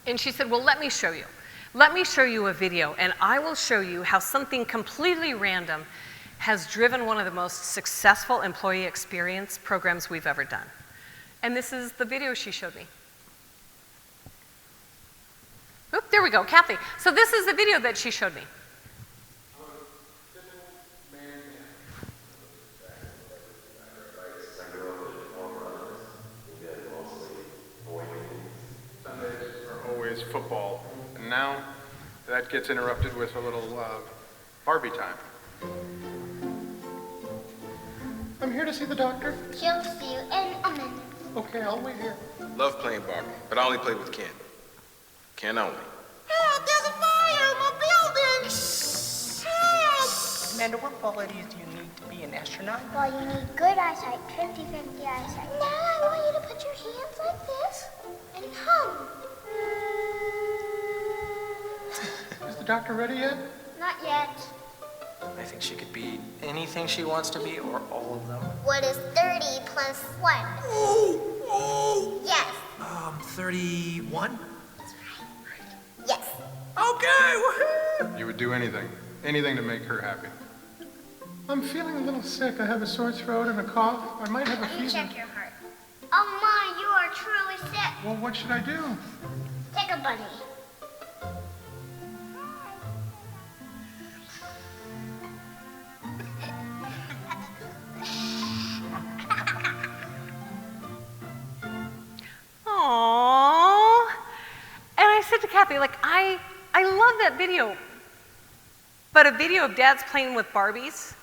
And she said, well, let me show you. Let me show you a video, and I will show you how something completely random has driven one of the most successful employee experience programs we've ever done. And this is the video she showed me. Oop, there we go, Kathy. So this is the video that she showed me. Sundays are always football, and now that gets interrupted with a little Barbie time. I'm here to see the doctor. She'll see you in a minute. Okay, I'll wait here. Love playing Barbie, but I only play with Ken. Ken only. Help, there's a fire in my building! Help! Amanda, what qualities do you need to be an astronaut? Well, you need good eyesight, 50-50 eyesight. Now I want you to put your hands like this and hum. Is the doctor ready yet? Not yet. I think she could be anything she wants to be, or all of them. What is 30 plus 1? Yes. 31? Yes. Okay, You would do anything to make her happy. I'm feeling a little sick. I have a sore throat and a cough. I might have a Let me fever. check your heart. Oh my, you are truly sick. Well, what should I do? Take a bunny. Aww. And I said to Kathy, like, I love that video, but a video of dads playing with Barbies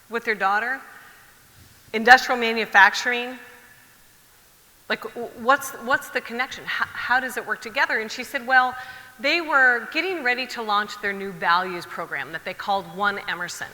with their daughter, industrial manufacturing, Like, what's the connection? How does it work together? And she said, well, they were getting ready to launch their new values program that they called One Emerson.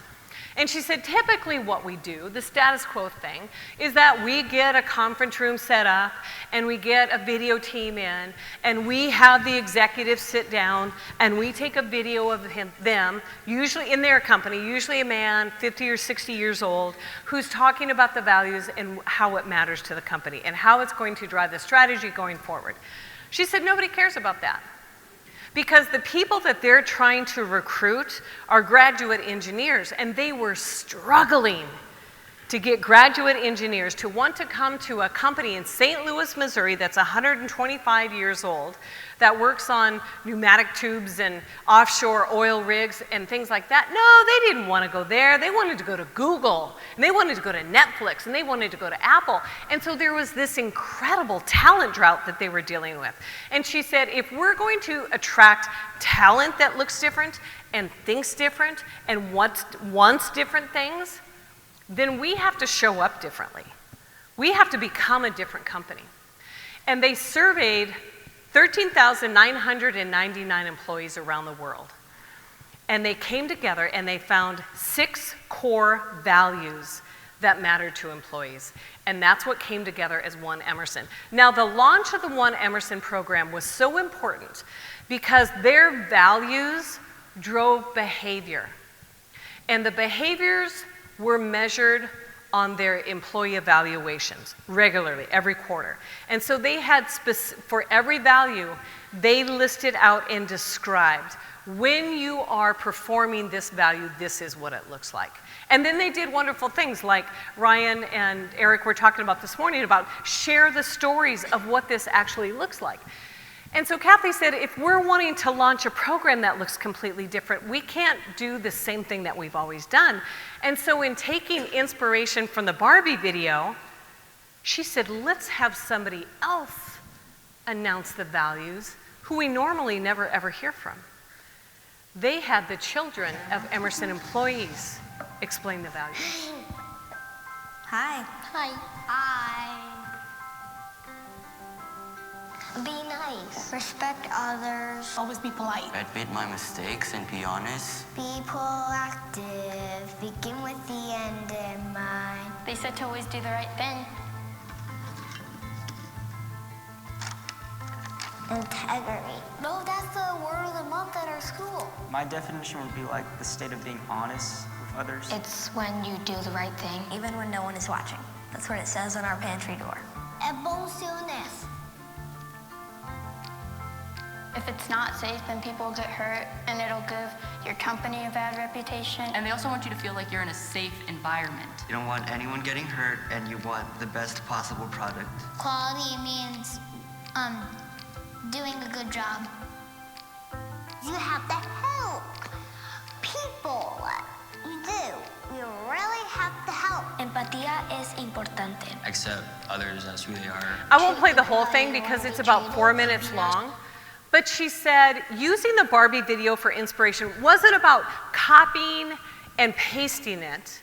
And she said, typically what we do, the status quo thing, is that we get a conference room set up and we get a video team in and we have the executives sit down and we take a video of them, usually in their company, usually a man 50 or 60 years old, who's talking about the values and how it matters to the company and how it's going to drive the strategy going forward. She said, nobody cares about that. Because the people that they're trying to recruit are graduate engineers, and they were struggling to get graduate engineers to want to come to a company in St. Louis, Missouri that's 125 years old, that works on pneumatic tubes and offshore oil rigs and things like that. No, they didn't want to go there. They wanted to go to Google, and they wanted to go to Netflix, and they wanted to go to Apple. And so there was this incredible talent drought that they were dealing with. And she said, if we're going to attract talent that looks different and thinks different and wants different things, then we have to show up differently. We have to become a different company. And they surveyed 13,999 employees around the world. And they came together and they found 6 core values that mattered to employees. And that's what came together as One Emerson. Now, the launch of the One Emerson program was so important because their values drove behavior. And the behaviors were measured on their employee evaluations regularly, every quarter. And so they had, for every value, they listed out and described, when you are performing this value, this is what it looks like. And then they did wonderful things like Ryan and Eric were talking about this morning about share the stories of what this actually looks like. And so Kathy said, if we're wanting to launch a program that looks completely different, we can't do the same thing that we've always done. And so in taking inspiration from the Barbie video, she said, let's have somebody else announce the values who we normally never ever hear from. They had the children of Emerson employees explain the values. Hi. Hi. Hi. Be nice. Respect others. Always be polite. Admit my mistakes and be honest. Be proactive. Begin with the end in mind. They said to always do the right thing. Integrity. No, that's the word of the month at our school. My definition would be like the state of being honest with others. It's when you do the right thing. Even when no one is watching. That's what it says on our pantry door. Emociones. If it's not safe, then people get hurt, and it'll give your company a bad reputation. And they also want you to feel like you're in a safe environment. You don't want anyone getting hurt, and you want the best possible product. Quality means doing a good job. You have to help people. You do. You really have to help. Empatía es importante. Accept others as who they are. I won't play the whole thing because it's about 4 minutes long. But she said using the Barbie video for inspiration wasn't about copying and pasting it.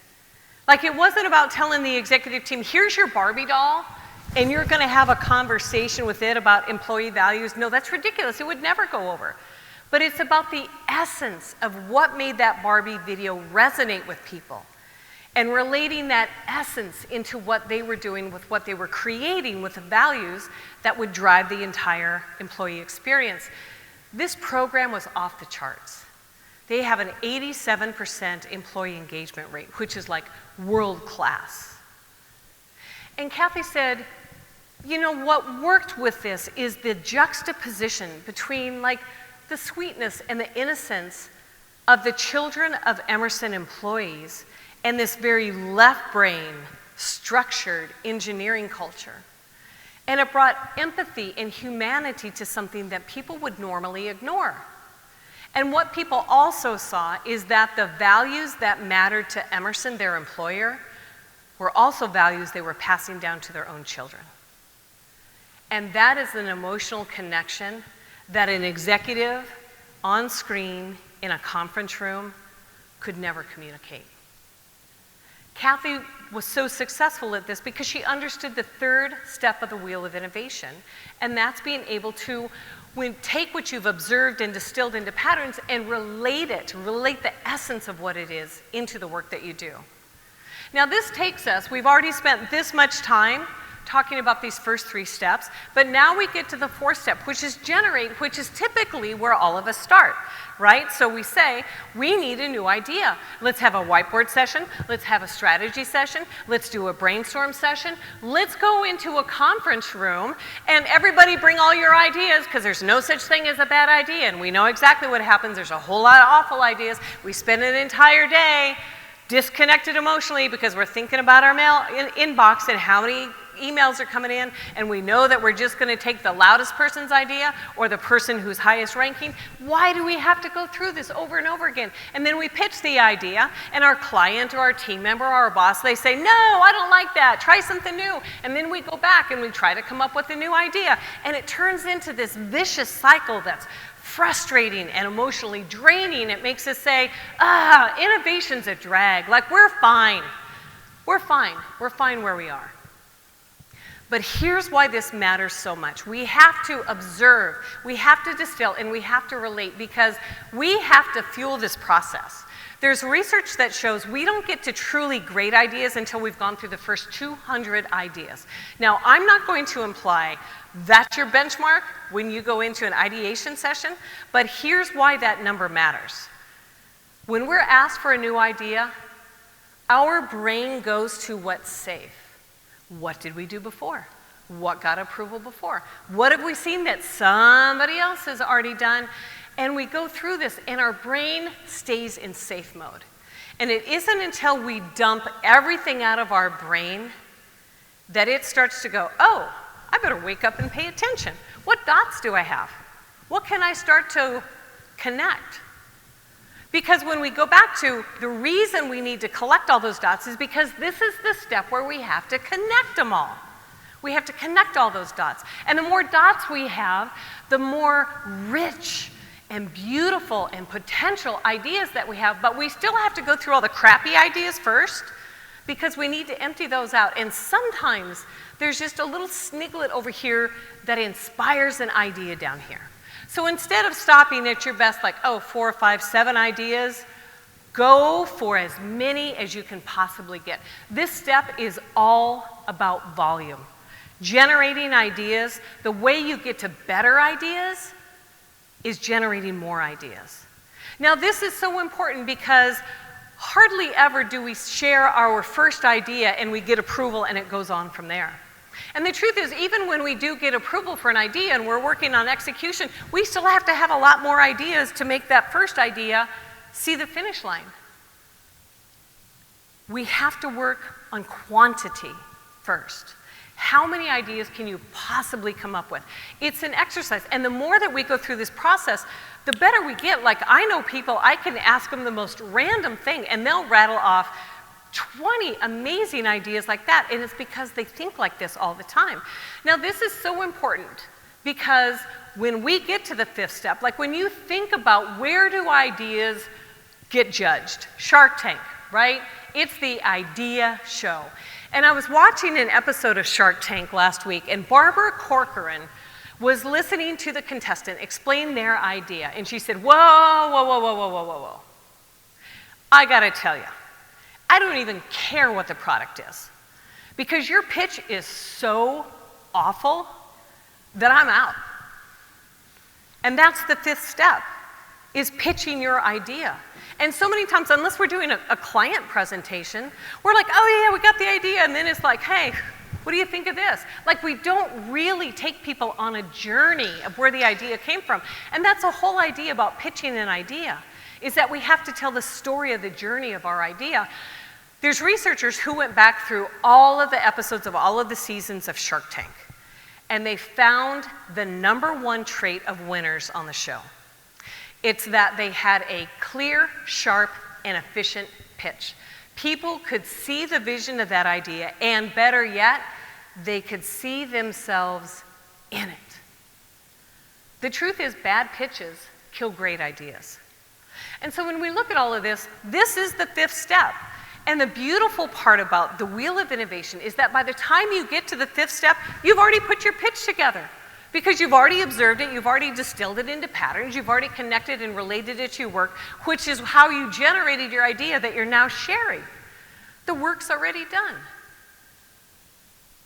Like it wasn't about telling the executive team, here's your Barbie doll, and you're going to have a conversation with it about employee values. No, that's ridiculous. It would never go over. But it's about the essence of what made that Barbie video resonate with people and relating that essence into what they were doing with what they were creating with the values that would drive the entire employee experience. This program was off the charts. They have an 87% employee engagement rate, which is like world class. And Kathy said, you know, what worked with this is the juxtaposition between like the sweetness and the innocence of the children of Emerson employees and this very left brain, structured engineering culture. And it brought empathy and humanity to something that people would normally ignore. And what people also saw is that the values that mattered to Emerson, their employer, were also values they were passing down to their own children. And that is an emotional connection that an executive on screen in a conference room could never communicate. Kathy was so successful at this because she understood the third step of the wheel of innovation, and that's being able to take what you've observed and distilled into patterns and relate the essence of what it is into the work that you do. Now this takes us, we've already spent this much time talking about these first 3 steps, but now we get to the 4th step, which is generate, which is typically where all of us start, right? So we say, we need a new idea. Let's have a whiteboard session, let's have a strategy session, let's do a brainstorm session, let's go into a conference room and everybody bring all your ideas, because there's no such thing as a bad idea, and we know exactly what happens. There's a whole lot of awful ideas. We spend an entire day disconnected emotionally because we're thinking about our mail inbox and how many emails are coming in, and we know that we're just going to take the loudest person's idea or the person who's highest ranking. Why do we have to go through this over and over again? And then we pitch the idea, and our client or our team member or our boss, they say, no, I don't like that, try something new. And then we go back and we try to come up with a new idea, and it turns into this vicious cycle that's frustrating and emotionally draining. It makes us say, innovation's a drag, like we're fine where we are. But here's why this matters so much. We have to observe, we have to distill, and we have to relate, because we have to fuel this process. There's research that shows we don't get to truly great ideas until we've gone through the first 200 ideas. Now, I'm not going to imply that's your benchmark when you go into an ideation session, but here's why that number matters. When we're asked for a new idea, our brain goes to what's safe. What did we do before? What got approval before? What have we seen that somebody else has already done? And we go through this, and our brain stays in safe mode. And it isn't until we dump everything out of our brain that it starts to go, oh, I better wake up and pay attention. What dots do I have? What can I start to connect? Because when we go back to the reason we need to collect all those dots is because this is the step where we have to connect them all. We have to connect all those dots. And the more dots we have, the more rich and beautiful and potential ideas that we have, but we still have to go through all the crappy ideas first because we need to empty those out. And sometimes there's just a little sniglet over here that inspires an idea down here. So instead of stopping at your best, like, 4, 5, 7 ideas, go for as many as you can possibly get. This step is all about volume. Generating ideas, the way you get to better ideas is generating more ideas. Now, this is so important because hardly ever do we share our first idea and we get approval and it goes on from there. And the truth is, even when we do get approval for an idea and we're working on execution, we still have to have a lot more ideas to make that first idea see the finish line. We have to work on quantity first. How many ideas can you possibly come up with? It's an exercise. And the more that we go through this process, the better we get. Like, I know people, I can ask them the most random thing and they'll rattle off 20 amazing ideas like that, and it's because they think like this all the time. Now, this is so important because when we get to the 5th step, like when you think about where do ideas get judged? Shark Tank, right? It's the idea show. And I was watching an episode of Shark Tank last week, and Barbara Corcoran was listening to the contestant explain their idea, and she said, whoa. I gotta tell you, I don't even care what the product is because your pitch is so awful that I'm out. And that's the 5th step, is pitching your idea. And so many times, unless we're doing a client presentation, we're like, oh yeah, we got the idea, and then it's like, hey, what do you think of this? Like, we don't really take people on a journey of where the idea came from. And that's the whole idea about pitching an idea, is that we have to tell the story of the journey of our idea. There's researchers who went back through all of the episodes of all of the seasons of Shark Tank, and they found the #1 trait of winners on the show. It's that they had a clear, sharp, and efficient pitch. People could see the vision of that idea, and better yet, they could see themselves in it. The truth is, bad pitches kill great ideas. And so when we look at all of this, this is the 5th step. And the beautiful part about the wheel of innovation is that by the time you get to the 5th step, you've already put your pitch together. Because you've already observed it, you've already distilled it into patterns, you've already connected and related it to your work, which is how you generated your idea that you're now sharing. The work's already done.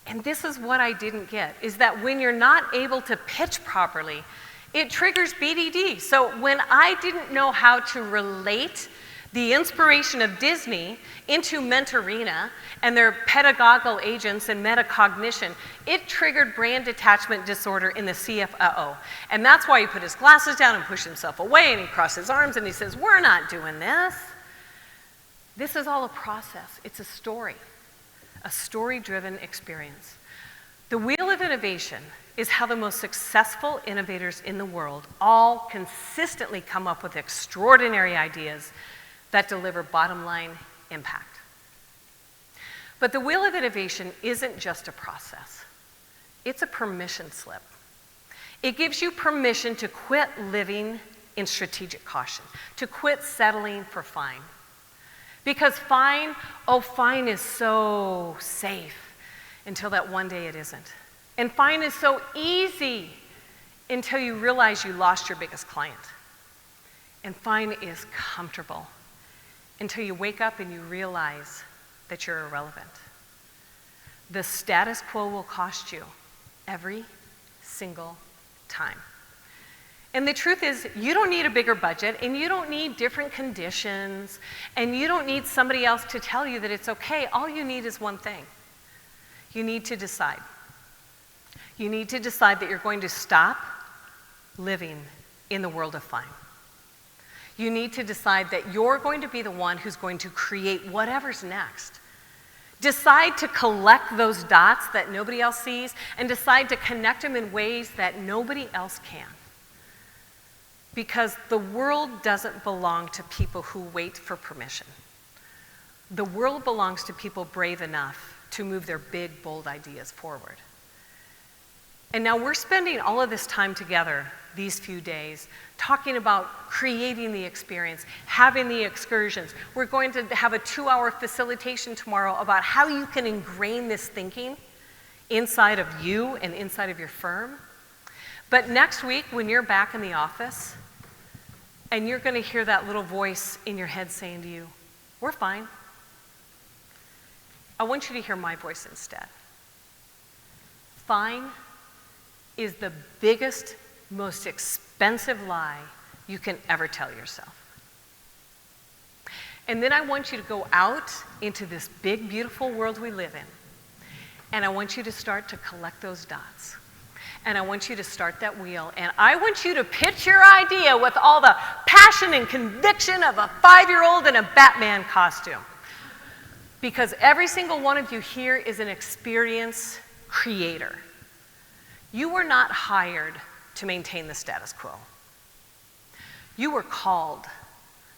And this is what I didn't get, is that when you're not able to pitch properly, it triggers BDD. So when I didn't know how to relate the inspiration of Disney into Mentorina and their pedagogical agents and metacognition, it triggered brand detachment disorder in the CFO. And that's why he put his glasses down and pushed himself away and he crossed his arms and he says, we're not doing this. This is all a process. It's a story-driven experience. The wheel of innovation is how the most successful innovators in the world all consistently come up with extraordinary ideas that deliver bottom-line impact. But the wheel of innovation isn't just a process. It's a permission slip. It gives you permission to quit living in strategic caution, to quit settling for fine. Because fine is so safe until that one day it isn't. And fine is so easy until you realize you lost your biggest client. And fine is comfortable until you wake up and you realize that you're irrelevant. The status quo will cost you every single time. And the truth is, you don't need a bigger budget, and you don't need different conditions, and you don't need somebody else to tell you that it's okay. All you need is one thing. You need to decide. You need to decide that you're going to stop living in the world of fine. You need to decide that you're going to be the one who's going to create whatever's next. Decide to collect those dots that nobody else sees and decide to connect them in ways that nobody else can. Because the world doesn't belong to people who wait for permission. The world belongs to people brave enough to move their big, bold ideas forward. And now we're spending all of this time together these few days talking about creating the experience, having the excursions. We're going to have a 2-hour facilitation tomorrow about how you can ingrain this thinking inside of you and inside of your firm. But next week, when you're back in the office, and you're going to hear that little voice in your head saying to you, we're fine. I want you to hear my voice instead. Fine is the biggest, most expensive lie you can ever tell yourself. And then I want you to go out into this big, beautiful world we live in, and I want you to start to collect those dots. And I want you to start that wheel, and I want you to pitch your idea with all the passion and conviction of a 5-year-old in a Batman costume. Because every single one of you here is an experience creator. You were not hired to maintain the status quo. You were called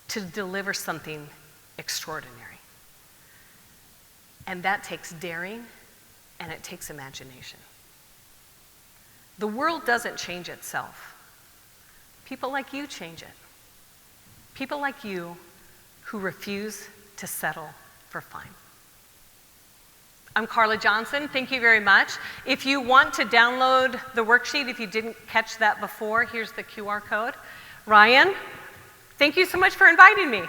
to deliver something extraordinary. And that takes daring, and it takes imagination. The world doesn't change itself. People like you change it. People like you who refuse to settle for fine. I'm Carla Johnson. Thank you very much. If you want to download the worksheet, if you didn't catch that before, here's the QR code. Ryan, thank you so much for inviting me.